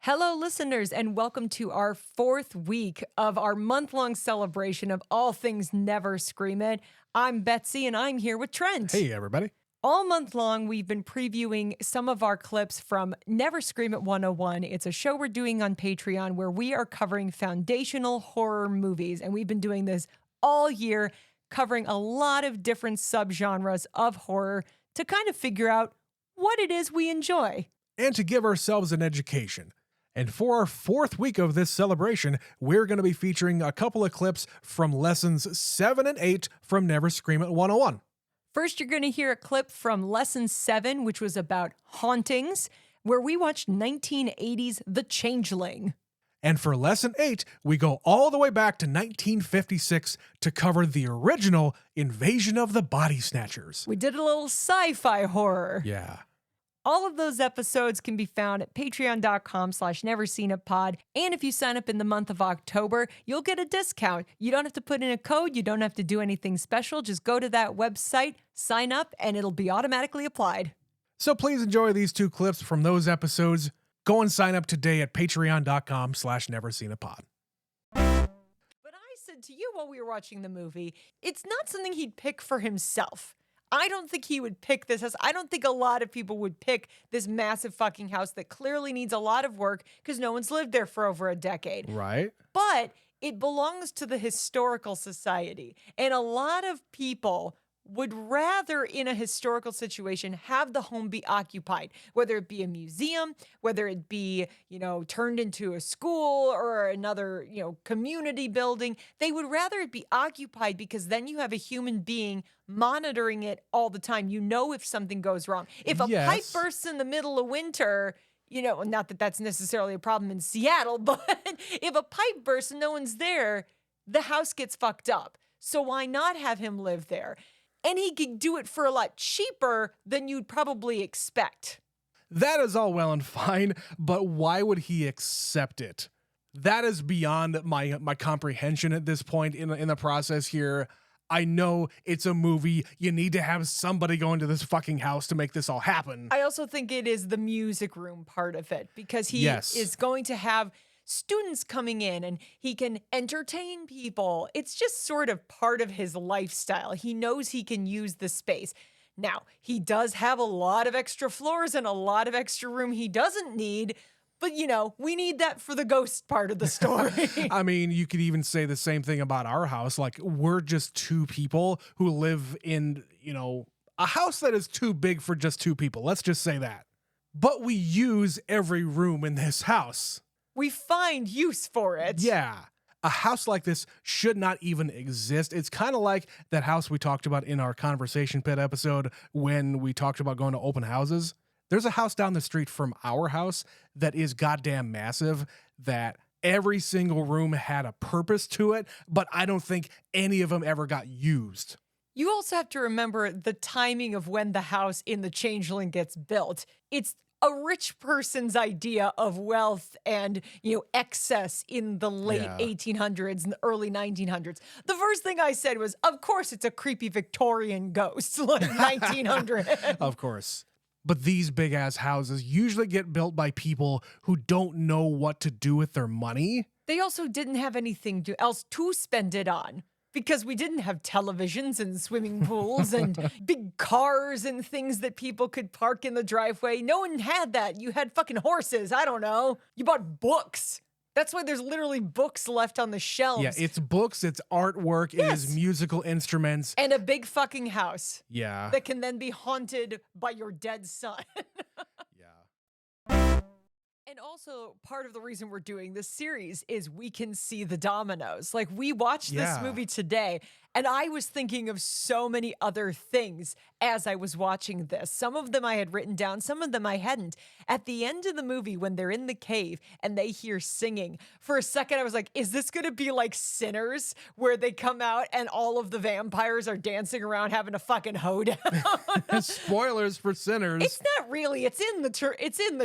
Hello, listeners, and welcome to our fourth week of our month-long celebration of all things Never Scream It. I'm Betsy, and I'm here with Trent. Hey, everybody. All month long, we've been previewing some of our clips from Never Scream It 101. It's a show we're doing on Patreon where we are covering foundational horror movies, and we've been doing this all year, covering a lot of different subgenres of horror to kind of figure out what it is we enjoy. And to give ourselves an education. And for our fourth week of this celebration, we're going to be featuring a couple of clips from lessons 7 and 8 from Never Scream It 101. First, you're going to hear a clip from lesson 7, which was about hauntings, where we watched 1980's The Changeling. And for lesson 8, we go all the way back to 1956 to cover the original Invasion of the Body Snatchers. We did a little sci-fi horror. Yeah. All of those episodes can be found at patreon.com/neverseenitpod. And if you sign up in the month of October, you'll get a discount. You don't have to put in a code. You don't have to do anything special. Just go to that website, sign up, and it'll be automatically applied. So please enjoy these two clips from those episodes. Go and sign up today at patreon.com/neverseenitpod. But I said to you while we were watching the movie, it's not something he'd pick for himself. I don't think he would pick this house. I don't think a lot of people would pick this massive fucking house that clearly needs a lot of work because no one's lived there for over a decade. Right. But it belongs to the historical society. And a lot of people would rather, in a historical situation, have the home be occupied, whether it be a museum, whether it be, turned into a school or another, community building. They would rather it be occupied because then you have a human being monitoring it all the time. You know if something goes wrong. If a pipe bursts in the middle of winter, not that that's necessarily a problem in Seattle, but if a pipe bursts and no one's there, the house gets fucked up. So why not have him live there? And he could do it for a lot cheaper than you'd probably expect. That is all well and fine, but why would he accept it? That is beyond my comprehension at this point in the process here. I know it's a movie. You need to have somebody go into this fucking house to make this all happen. I also think it is the music room part of it because he is going to have students coming in and he can entertain people. It's just sort of part of his lifestyle. He knows he can use the space. Now, he does have a lot of extra floors and a lot of extra room he doesn't need, but we need that for the ghost part of the story. I mean, you could even say the same thing about our house. Like, we're just two people who live in, a house that is too big for just two people. Let's just say that. But we use every room in this house. We find use for it. Yeah. A house like this should not even exist. It's kind of like that house we talked about in our Conversation Pit episode when we talked about going to open houses. There's a house down the street from our house that is goddamn massive, that every single room had a purpose to it, but I don't think any of them ever got used. You also have to remember the timing of when the house in the Changeling gets built. It's a rich person's idea of wealth and, excess in the late 1800s and the early 1900s. The first thing I said was, of course, it's a creepy Victorian ghost, like 1900. Of course. But these big-ass houses usually get built by people who don't know what to do with their money. They also didn't have anything else to spend it on. Because we didn't have televisions and swimming pools and big cars and things that people could park in the driveway. No one had that. You had fucking horses. I don't know. You bought books. That's why there's literally books left on the shelves. Yeah, it's books, it's artwork, it is musical instruments. And a big fucking house. Yeah. That can then be haunted by your dead son. And also, part of the reason we're doing this series is we can see the dominoes. Like, we watched this movie today, and I was thinking of so many other things as I was watching this. Some of them I had written down, some of them I hadn't. At the end of the movie, when they're in the cave and they hear singing, for a second I was like, is this going to be like Sinners, where they come out and all of the vampires are dancing around having a fucking hoedown? Spoilers for Sinners. It's not really. It's in the trailer. It's in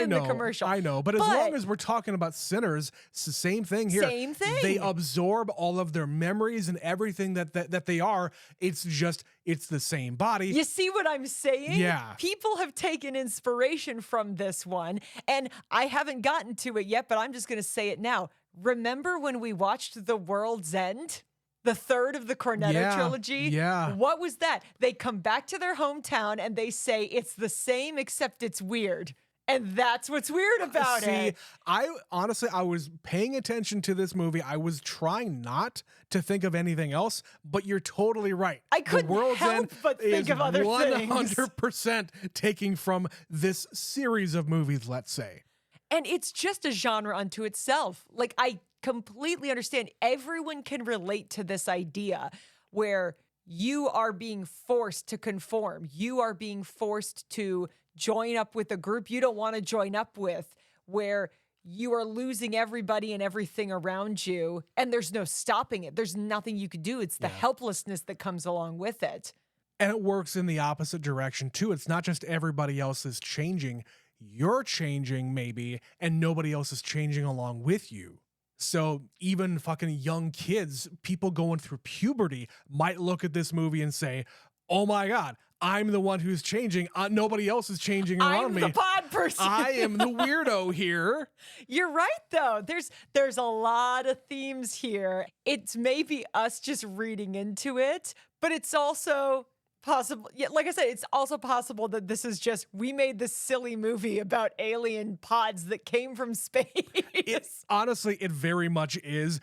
the commercial. I know, but as long as we're talking about Sinners, it's the same thing here. Same thing. They absorb all of their memories and everything everything that they are. It's the same body. You see what I'm saying? Yeah. People have taken inspiration from this one, and I haven't gotten to it yet, but I'm just going to say it now. Remember when we watched The World's End? The third of the Cornetto trilogy? Yeah. What was that? They come back to their hometown and they say it's the same except it's weird. And that's what's weird about it. I honestly, I was paying attention to this movie. I was trying not to think of anything else, but you're totally right. I couldn't help but think of other things. 100% taking from this series of movies, let's say. And it's just a genre unto itself. Like, I completely understand. Everyone can relate to this idea where you are being forced to conform. You are being forced to join up with a group you don't want to join up with, where you are losing everybody and everything around you, and there's no stopping it. There's nothing you could do. It's the helplessness that comes along with it. And it works in the opposite direction, too. It's not just everybody else is changing. You're changing, maybe, and nobody else is changing along with you. So even fucking young kids, people going through puberty, might look at this movie and say, oh my God, I'm the one who's changing. Nobody else is changing around me. I'm the pod person. I am the weirdo here. You're right, though. There's a lot of themes here. It's maybe us just reading into it, but it's also possible. Yeah, like I said, it's also possible that this is just, we made this silly movie about alien pods that came from space. Honestly, it very much is.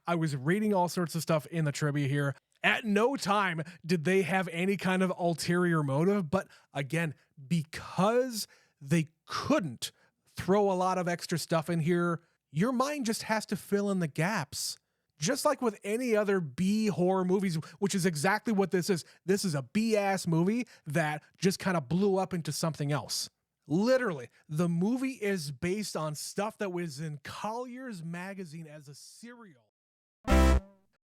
I was reading all sorts of stuff in the trivia here. At no time did they have any kind of ulterior motive, but again, because they couldn't throw a lot of extra stuff in here, your mind just has to fill in the gaps. Just like with any other B horror movies, which is exactly what this is. This is a B-ass movie that just kind of blew up into something else. Literally, the movie is based on stuff that was in Collier's magazine as a serial.